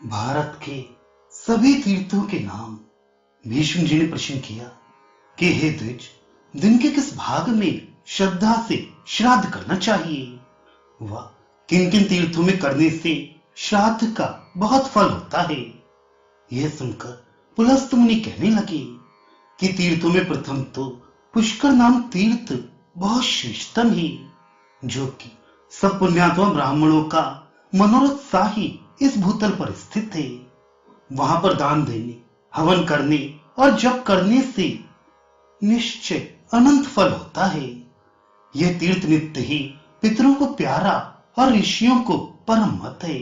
भारत के सभी तीर्थों के नाम भीष्म जी ने प्रश्न किया कि हे द्विज, दिन के किस भाग में श्रद्धा से श्राद्ध करना चाहिए? वह किन किन तीर्थों में करने से श्राद्ध का बहुत फल होता है? यह सुनकर पुलस्त मुनि कहने लगे कि तीर्थों में प्रथम तो पुष्कर नाम तीर्थ बहुत श्रेष्ठतम है, जो कि सब पुण्यात्मा ब्राह्मणों का मनोरथ सा ही इस भूतल पर स्थित है। वहां पर दान देने, हवन करने और जप करने से निश्चय अनंत फल होता है। यह तीर्थ नित्य ही पितरों को प्यारा और ऋषियों को परम मत है।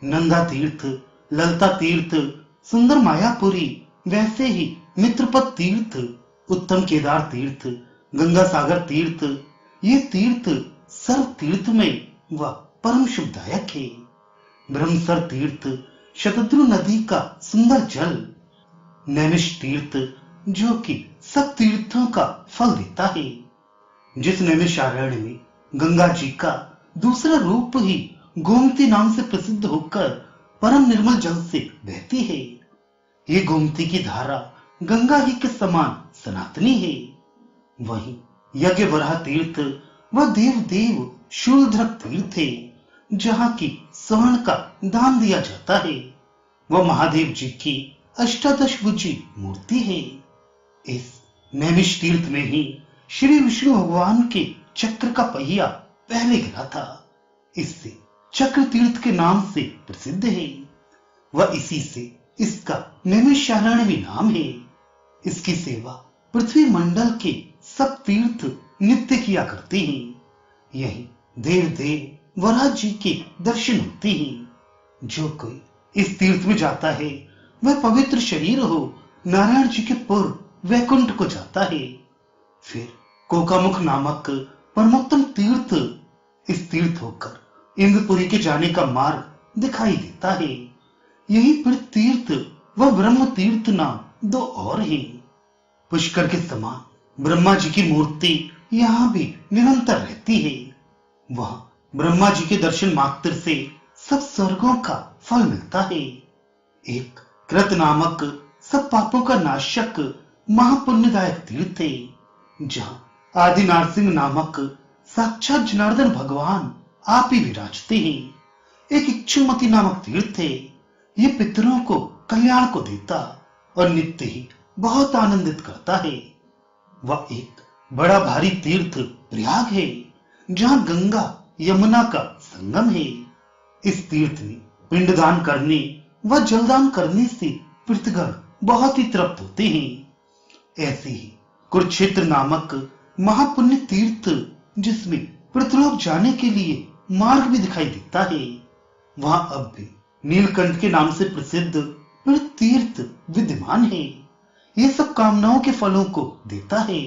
नंदा तीर्थ, ललता तीर्थ, सुंदर मायापुरी, वैसे ही मित्रपत तीर्थ, उत्तम केदार तीर्थ, गंगा सागर तीर्थ, ये तीर्थ सर्व तीर्थ में व परम शुभदायक है। ब्रह्मसर तीर्थ, शतद्रु नदी का सुंदर जल, नैमिष तीर्थ जो कि सब तीर्थों का फल देता है। जिस नैमिषारण्य में गंगा जी का दूसरा रूप ही गोमती नाम से प्रसिद्ध होकर परम निर्मल जल से बहती है। ये गोमती की धारा गंगा ही के समान सनातनी है। वहीं यज्ञ वराह तीर्थ व देव देव शूलधर तीर्थ है, जहां की स्वर्ण का दान दिया जाता है। वह महादेव जी की अष्टादश भुजी मूर्ति है। इस नैमिष तीर्थ में ही श्री विष्णु भगवान के चक्र का पहिया पहले गिरा था। इससे चक्र तीर्थ के नाम से प्रसिद्ध है। वह इसी से इसका नैमिषारण्य भी नाम है। इसकी सेवा पृथ्वी मंडल के सब तीर्थ नित्य किया करते हैं। यही देव देव वराह जी के दर्शन होते हैं। जो कोई इस तीर्थ में जाता है वह पवित्र शरीर हो नारायण जी के पुर वैकुंठ को जाता है। फिर कोकामुख नामक परमोत्तम तीर्थ, इस तीर्थ होकर इंद्रपुरी के जाने का मार्ग दिखाई देता है। यही फिर तीर्थ व ब्रह्म तीर्थ नाम दो और हैं। पुष्कर के समान ब्रह्मा जी की मूर्ति यहाँ भी निरंतर रहती है। वहां ब्रह्मा जी के दर्शन मात्र से सब स्वर्गों का फल मिलता है। एक कृत नामक सब पापों का नाशक महापुण्यदायक तीर्थ है, जहां आदि नारसिंह नामक साक्षात जनार्दन भगवान आप ही विराजते हैं। एक इच्छुमती नामक तीर्थ है। ये पितरों को कल्याण को देता और नित्य ही बहुत आनंदित करता है। वह एक बड़ा भारी तीर्थ प्रयाग है, जहां गंगा यमुना का संगम है। इस तीर्थ में पिंडदान करने व जलदान करने से पितृगण बहुत ही तृप्त होते हैं। ऐसे ही कुरुक्षेत्र नामक महापुण्य तीर्थ, जिसमें पृथ्वीलोक जाने के लिए मार्ग भी दिखाई देता है, वहां अब भी नीलकंठ के नाम से प्रसिद्ध तीर्थ विद्यमान है। ये सब कामनाओं के फलों को देता है।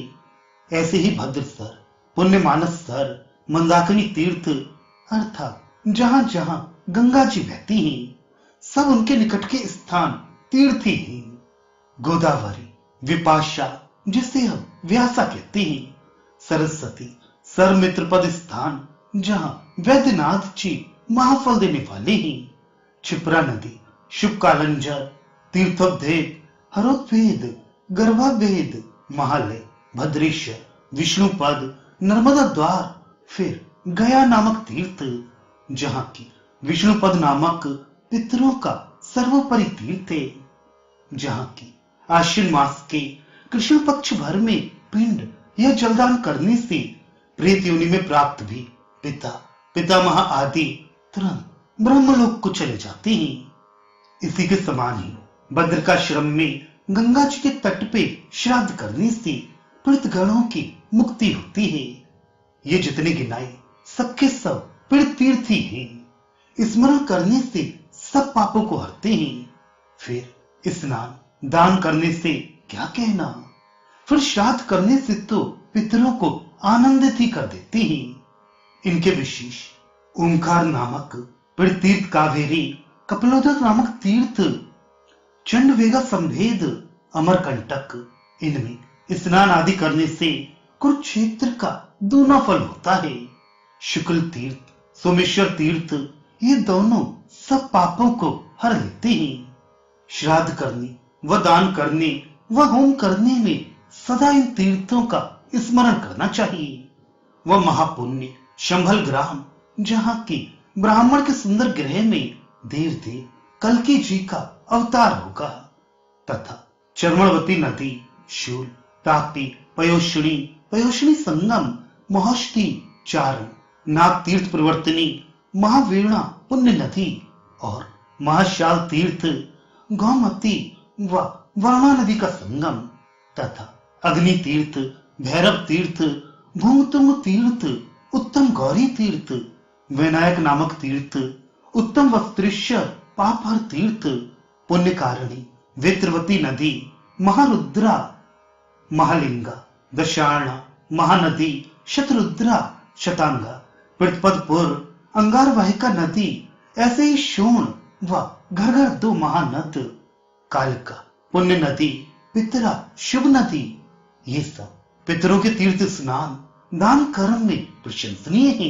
ऐसे ही भद्रसर, पुण्य मानस सर, मंदाकिनी तीर्थ अर्थात जहां जहां गंगा जी बहती हैं, सब उनके निकट के स्थान तीर्थ ही हैं। गोदावरी, विपाशा जिसे हम व्यासा कहते हैं, सरस्वती, सरमित्रपद स्थान जहां वैद्यनाथ जी महाफल देने वाले हैं, क्षिप्रा नदी, शुभकालंजर, तीर्थोपदेव, हरोत्वेद, गर्भाभेद, महालय, भद्रेश्वर, विष्णुपद, नर्मदा द्वार, फिर गया नामक तीर्थ, जहां की विष्णुपद नामक पितरों का सर्वोपरि तीर्थ है, जहां की आश्विन मास के कृष्ण पक्ष भर में पिंड या जलदान करने से प्रेत योनि में प्राप्त भी पिता, पितामह आदि तुरंत ब्रह्मलोक को चले जाते हैं। इसी के समान ही बद्रिकाश्रम में गंगा जी के तट पे श्राद्ध करने से पीड़ित गणों की मुक्ति होती है। ये जितने गिनाए सबके सब पीड़ित तीर्थ ही हैं। स्मरण करने से सब पापों को हरते हैं। फिर स्नान दान करने से क्या कहना, फिर श्राद्ध करने से तो पितरों को आनंदित ही कर देते हैं। इनके विशेष ओंकार नामक पीड़ित तीर्थ, कावेरी, कपिलोदक नामक तीर्थ, चंडवेगा संभेद, अमरकंटक, इनमें स्नान आदि करने से कुरुक्षेत्र का दूना फल होता है। शुक्ल तीर्थ, सोमेश्वर तीर्थ, ये दोनों सब पापों को हर लेते हैं। श्राद्ध करने व दान करने व होम करने में सदा इन तीर्थों का स्मरण करना चाहिए। वह महापुण्य शंभल ग्राम, जहाँ की ब्राह्मण के सुंदर गृह में देव कल्कि जी का अवतार होगा, तथा चर्मणवती नदी, शूल, तापी, पयोषणी संगम, महोष्टि, चारण, नाग तीर्थ प्रवर्तनी, महावीणा पुण्य नदी और महाशाल तीर्थ, गौमती व वाणा नदी का संगम, तथा अग्नि तीर्थ, भैरव तीर्थ, भूमतुंग तीर्थ, उत्तम गौरी तीर्थ, विनायक नामक तीर्थ, उत्तम वस्त्रेश्वर पापहर तीर्थ, पुण्यकारिणी वेत्रवती नदी, महारुद्रा, महालिंगा, दशार्णा, महानदी, शतरुद्रा, शतांगा, प्रतिपदपुर, अंगारवाहिका नदी, ऐसे ही शोण व घर घर 2 महानद, कालिका पुण्य नदी, पितरा शुभ नदी, ये सब पितरों के तीर्थ स्नान दान कर्म में प्रशंसनीय है।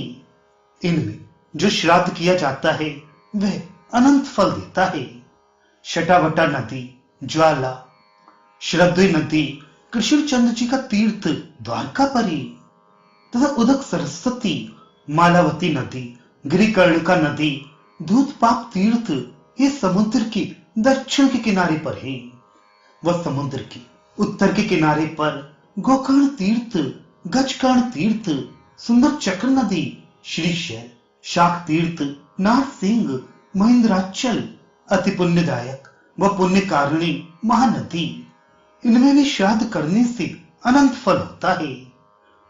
इनमें जो श्राद्ध किया जाता है वह अनंत फल देता है। शटावटा नदी, ज्वाला, श्रद्धे नदी, कृष्णचंद्र जी का तीर्थ द्वारकापरी, तथा उदक सरस्वती, मालावती नदी, गिरिकर्णिका नदी, दूधपाप तीर्थ, ये समुद्र के दक्षिण के किनारे पर है। वह समुद्र के उत्तर के किनारे पर गोकर्ण तीर्थ, गजकर्ण तीर्थ, सुंदर चक्र नदी, श्रीशैल, शाक तीर्थ, नारसिंह, महेंद्राचल, अति पुण्यदायक व पुण्यकारिणी महानदी, इनमें भी श्राद्ध करने से अनंत फल होता है।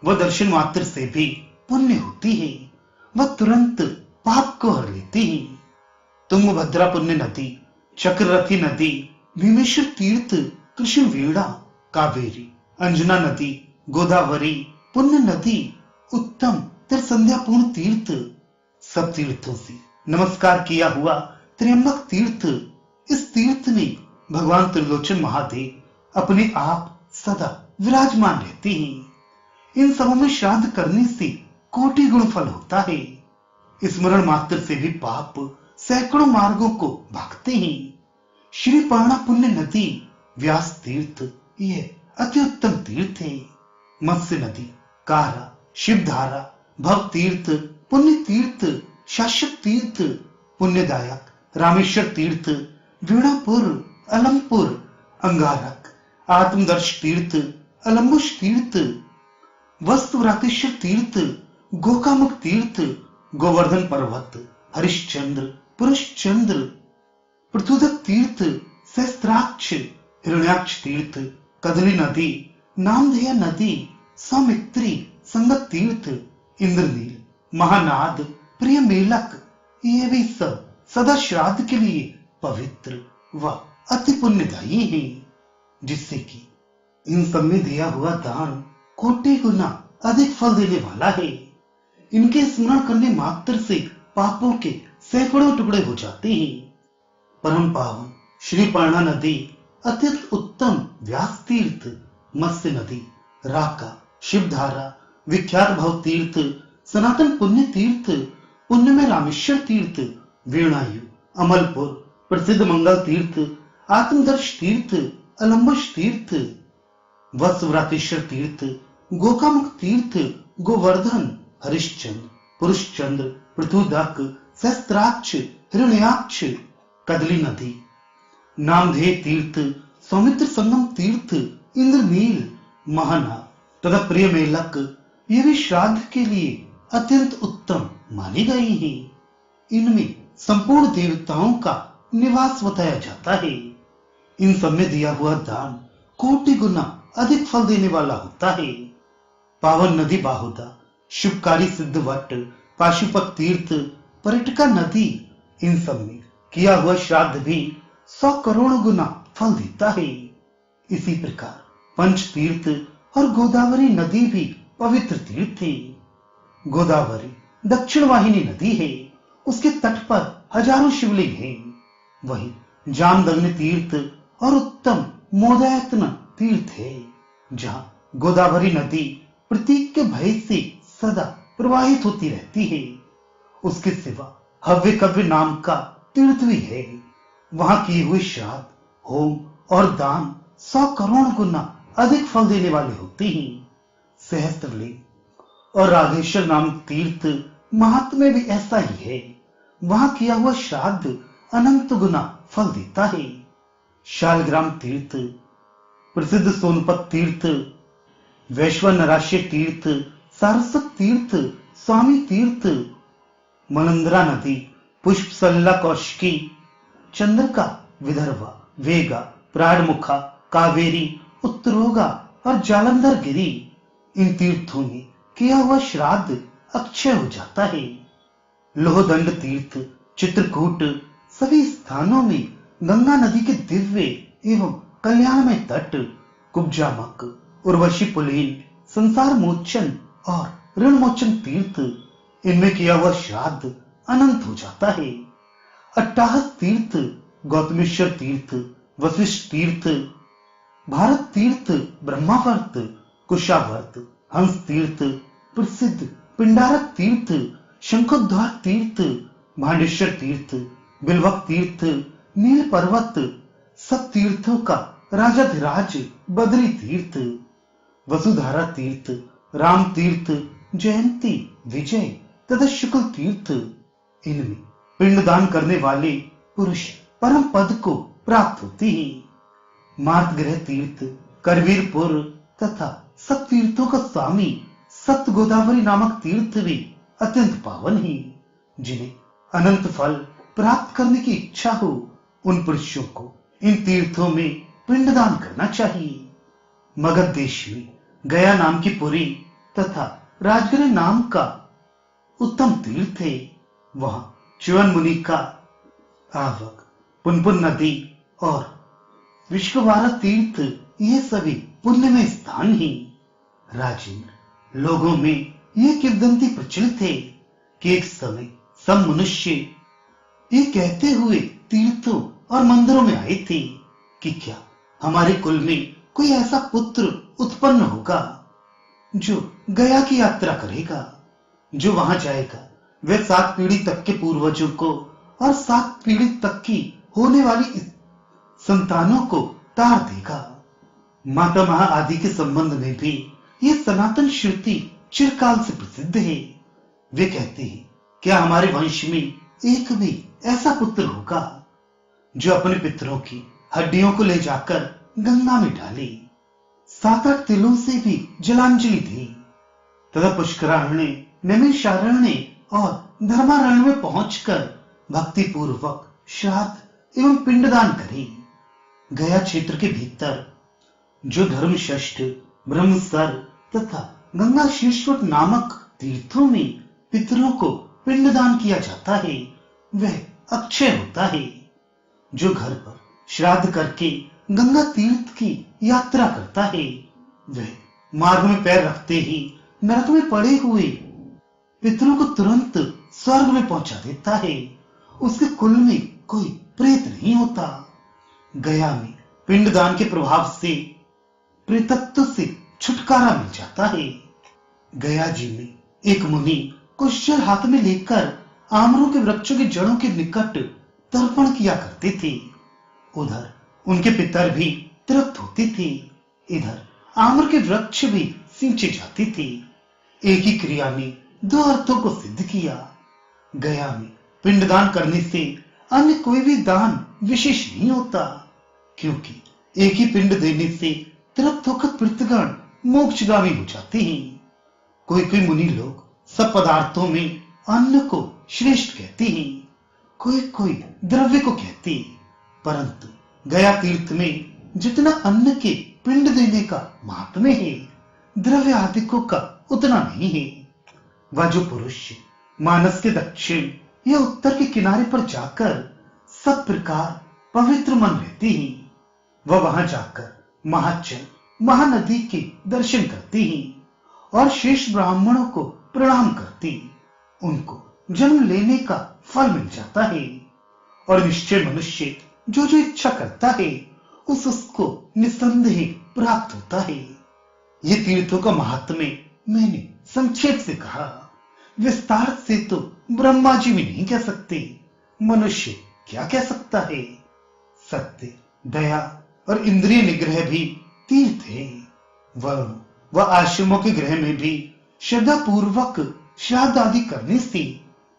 वह दर्शन मात्र से भी पुण्य होती है। वह तुरंत पाप को हर लेती है। तुंगभद्रा पुण्य नदी, चक्ररथी नदी, भीमेश्वर तीर्थ, कृष्ण वीणा, कावेरी, अंजना नदी, गोदावरी पुण्य नदी, उत्तम त्रिसंध्यापूर्ण तीर्थ, सब तीर्थों से नमस्कार किया हुआ त्र्यंबक तीर्थ, इस तीर्थ में भगवान त्रिलोचन महादेव अपने आप सदा विराजमान रहते हैं। इन सबों में श्राद्ध करने से कोटि गुण फल होता है। स्मरण मात्र से भी पाप सैकड़ों मार्गों को भागते हैं। श्री पर्णा पुण्य नदी, व्यास तीर्थ, यह अति उत्तम तीर्थ है। मत्स्य नदी, कारा, शिवधारा, भव तीर्थ, पुण्य तीर्थ, शाश्वत तीर्थ, पुण्यदायक, रामेश्वर तीर्थ, वीणापुर, अलमपुर, अंगारक, आत्मदर्श तीर्थ, अलम्बुश तीर्थ, वस्तुव्रातेश्वर तीर्थ, गोकामुख तीर्थ, गोवर्धन पर्वत, हरिश्चंद्र, पुरुषचंद्र, पृथुदक तीर्थ, सहस्त्राक्ष, हिरण्याक्ष तीर्थ, कदली नदी, नामधेय नदी, सौमित्री, संगत तीर्थ, इंद्रनील, महानाद, प्रिय मेलक, ये भी सब सदा श्राद्ध के लिए पवित्र व अति पुण्यदायी है, जिससे कि इन सब में दिया हुआ दान कोटि गुना अधिक फल देने वाला है। इनके स्मरण करने मात्र से पापों के सैकड़ों टुकड़े हो जाते हैं। परम पावन श्री पर्णा नदी, अत्यंत उत्तम व्यास तीर्थ, मत्स्य नदी, राका, शिवधारा, विख्यात भव तीर्थ, सनातन पुण्य तीर्थ, पुण्य में रामेश्वर तीर्थ, वीणायु, अमलपुर, प्रसिद्ध मंगल तीर्थ, आत्मदर्श तीर्थ, अलम्बुश तीर्थ, वत्सव्रातेश्वर तीर्थ, गोकामुख तीर्थ, गोवर्धन, हरिश्चंद्र, पुरुषचंद्र, पृथुदक, सहस्त्राक्ष, हिरण्याक्ष, कदली नदी, नामधेय तीर्थ, सौमित्र संगम तीर्थ, इंद्रनील, महाना तथा प्रिय मेलक, ये भी श्राद्ध के लिए अत्यंत उत्तम मानी गई हैं। इनमें संपूर्ण देवताओं का निवास बताया जाता है। इन सब में दिया हुआ दान कोटि गुना अधिक फल देने वाला होता है। पावन नदी बाहुदा, शुभकारी सिद्धवट, पाशुपत तीर्थ, पर्यटका नदी, इन सब में किया हुआ श्राद्ध भी 100 करोड़ गुना फल देता है। इसी प्रकार पंच तीर्थ और गोदावरी नदी भी पवित्र तीर्थ है। गोदावरी दक्षिण वाहिनी नदी है। उसके तट पर हजारों शिवलिंग हैं। वहीं जामदग्नि तीर्थ और उत्तम मोदायतन तीर्थ है, जहां गोदावरी नदी प्रतीक के भय से सदा प्रवाहित होती रहती है। उसके सिवा हव्य कव्य नाम का तीर्थ भी है। वहां किए हुए श्राद्ध, होम और दान 100 करोड़ गुना अधिक फल देने वाले होते हैं। सहस्त्रलिंग और राघेश्वर नामक तीर्थ महात्म्य भी ऐसा ही है। वहां किया हुआ श्राद्ध अनंत गुना फल देता है। शालग्राम तीर्थ, प्रसिद्ध सोनपत तीर्थ, वैश्वनराश्य तीर्थ, सारस्वत तीर्थ, स्वामी तीर्थ, मलंद्रा नदी, पुष्पसल्ला कौशिकी, चंद्रका, विदर्भा, वेगा, प्राणमुखा, कावेरी, उत्तरोगा और जालंधर गिरी, इन तीर्थों में किया हुआ श्राद्ध अक्षय हो जाता है। लोहदंड तीर्थ, चित्रकूट, सभी स्थानों में गंगा नदी के दिव्य एवं कल्याणमय तट, कुब्जामक, उर्वशी पुलेन, संसार मोचन और ऋण मोचन तीर्थ, इनमें किया हुआ श्राद्ध अनंत हो जाता है। अट्टाहस तीर्थ, गौतमेश्वर तीर्थ, वशिष्ठ तीर्थ, भारत तीर्थ, ब्रह्मावर्त, कुशावर्त, हंस तीर्थ, प्रसिद्ध पिंडारक तीर्थ, शंखोद्वार तीर्थ, भांडेश्वर तीर्थ, बिल्वक तीर्थ, नील पर्वत, सब तीर्थों का राजाधिराज बद्री तीर्थ, वसुधारा तीर्थ, राम तीर्थ, जयंती, विजय तथा शुक्ल तीर्थ, इनमें पिंडदान करने वाले पुरुष परम पद को प्राप्त होते हैं। मार्तग्रह तीर्थ, करवीरपुर तथा सब तीर्थों का स्वामी सप्त गोदावरी नामक तीर्थ भी अत्यंत पावन है। जिन्हें अनंत फल प्राप्त करने की इच्छा हो, उन पुरुषों को इन तीर्थों में पिंडदान करना चाहिए। मगध देश में गया नाम की पुरी तथा राजगिरी नाम का उत्तम तीर्थ है। वहां च्यवन मुनि का आवक, पुनपुन नदी और विश्ववारा तीर्थ, ये सभी पुण्यमय स्थान हैं। राजेंद्र, लोगों में ये किंवदंती प्रचलित है कि एक समय सब मनुष्य ये कहते हुए तीर्थों और मंदिरों में आए थे कि क्या हमारे कुल में कोई ऐसा पुत्र उत्पन्न होगा जो गया की यात्रा करेगा। जो वहां जाएगा वह 7 पीढ़ी तक के पूर्वजों को और 7 पीढ़ी तक की होने वाली संतानों को तार देगा। माता महा आदि के संबंध में भी यह सनातन श्रुति चिरकाल से प्रसिद्ध है। वे कहते हैं क्या हमारे वंश में एक भी ऐसा पुत्र होगा जो अपने पितरों की हड्डियों को ले जाकर गंगा में डाले, 7-8 तिलों से भी जलांजलि दी तथा पुष्करारण्य, नैमिषारण्य और धर्मारण्य में पहुंचकर भक्ति पूर्वक श्राद्ध एवं पिंडदान करे। गया क्षेत्र के भीतर जो धर्मश्रेष्ठ, ब्रह्मसर तथा गंगा शीर्षवत नामक तीर्थों में पितरों को पिंडदान किया जाता है, वह अक्षय होता है। जो घर पर श्राद्ध करके गंगा तीर्थ की यात्रा करता है, वह मार्ग में पैर रखते ही नरक में पड़े हुए पितरों को तुरंत स्वर्ग में पहुंचा देता है। उसके कुल में कोई प्रेत नहीं होता। गया में पिंडदान के प्रभाव से प्रेतत्व से छुटकारा मिल जाता है। गया जी में एक मुनि कुशल हाथ में लेकर आमरों के वृक्षों की जड़ों के निकट तर्पण किया करते थे। उधर उनके पितर भी तृप्त होते थे, इधर आम्र के वृक्ष भी सिंचे जाते थे। एक ही क्रिया ने 2 अर्थों को सिद्ध किया। गया में पिंडदान करने से अन्य कोई भी दान विशेष नहीं होता, क्योंकि एक ही पिंड देने से तृप्त होकर पितृगण मोक्षगामी हो जाते हैं। कोई कोई मुनि लोग सब पदार्थों में अन्न को श्रेष्ठ कहते हैं, कोई कोई द्रव्य को कहते हैं, परंतु गया तीर्थ में जितना अन्न के पिंड देने का महात्म्य है, द्रव्य आदिकों का उतना नहीं है। वह जो पुरुष मानस के दक्षिण या उत्तर के किनारे पर जाकर सब प्रकार पवित्र मन रहते हैं, वह वहां जाकर महाचल महानदी के दर्शन करते हैं और शेष ब्राह्मणों को प्रणाम करते, उनको जन्म लेने का फल मिल जाता है। और निश्चय मनुष्य जो जो इच्छा करता है उसको निसंदेह प्राप्त होता है। ये तीर्थों का महात्म्य मैंने संक्षेप से कहा, विस्तार से तो ब्रह्मा जी भी नहीं कह सकते, मनुष्य क्या कह सकता है। सत्य, दया और इंद्रिय निग्रह भी तीर्थ है। वह आश्रमों के गृह में भी श्रद्धा पूर्वक श्राद्ध आदि करने से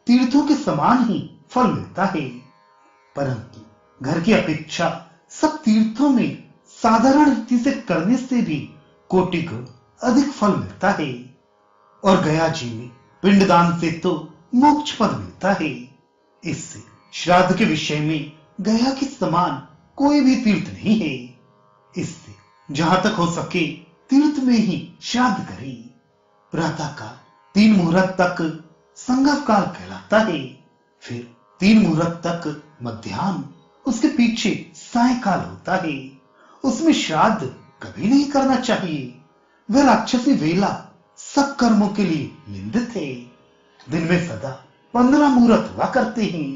तीर्थों के समान ही फल मिलता है। परंतु घर की अपेक्षा सब तीर्थों में साधारण रीति से करने से भी कोटि गुण अधिक फल मिलता है। और गया जी में पिंडदान से तो मोक्ष पद मिलता है। इससे श्राद्ध के विषय में गया के समान कोई भी तीर्थ नहीं है। इससे जहां तक हो सके तीर्थ में ही श्राद्ध करें। प्रातः काल 3 मुहूर्त तक संगम काल कहलाता है। फिर 3 मुहूर्त तक मध्याह्न, उसके पीछे सायंकाल होता है। उसमें श्राद्ध कभी नहीं करना चाहिए। वह राक्षसी वेला सब कर्मों के लिए निंदित है। दिन में सदा 15 मुहूर्त हुआ करते हैं।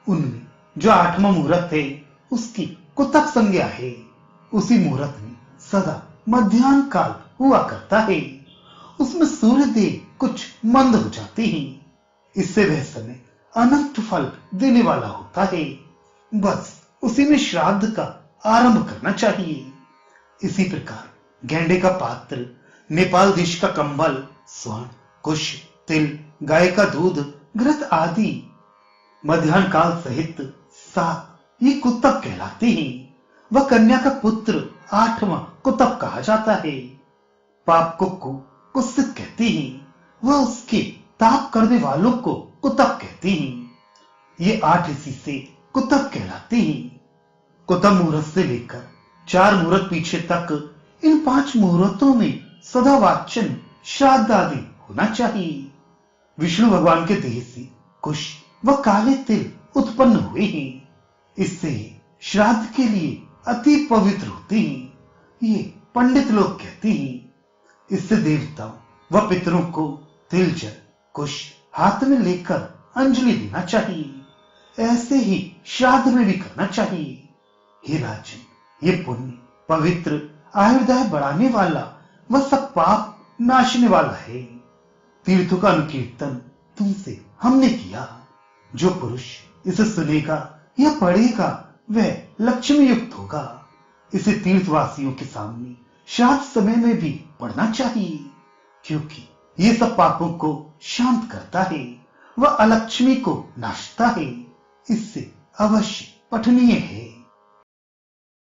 उनमें जो 8वां मुहूर्त है उसकी कुतक संज्ञा है। उसी मुहूर्त में सदा मध्याह्न काल हुआ करता है। उसमें सूर्य देव कुछ मंद हो जाते हैं। इससे वह समय अनंत फल देने वाला होता है। बस उसी में श्राद्ध का आरंभ करना चाहिए। इसी प्रकार गेंडे का पात्र, नेपाल देश का कंबल, स्वर्ण, कुश, तिल, गाय का दूध, घृत आदि मध्याह्न काल सहित 7 ये कुतक कहलाते हैं। वह कन्या का पुत्र 8वां कुतक कहा जाता है। पाप को कुत्सित कहते हैं। वह उसके ताप करने वालों को कुतक कहते हैं। ये 8 इसी से कुतक कहलाते हैं। कुतक मुहूर्त से लेकर 4 मुहूर्त पीछे तक इन 5 मुहूर्तों में सदा वाचन श्राद्ध आदि होना चाहिए। विष्णु भगवान के देह से कुश व काले तिल उत्पन्न हुए हैं। इससे श्राद्ध के लिए अति पवित्र होते हैं, ये पंडित लोग कहते हैं। इससे देवताओं व पितरों को तिल, जल, कुश हाथ में लेकर अंजलि देना चाहिए। ऐसे ही श्राद्ध में भी करना चाहिए। हे राजन, ये पुण्य, पवित्र, आयुर्दाय बढ़ाने वाला व सब पाप नाशने वाला है। तीर्थों का अनुकीर्तन तुमसे हमने किया। जो पुरुष इसे सुनेगा या पढ़ेगा वह लक्ष्मी युक्त होगा। इसे तीर्थवासियों के सामने श्राद्ध समय में भी पढ़ना चाहिए, क्योंकि ये सब पापों को शांत करता है व अलक्ष्मी को नाशता है। इससे अवश्य पठनीय है।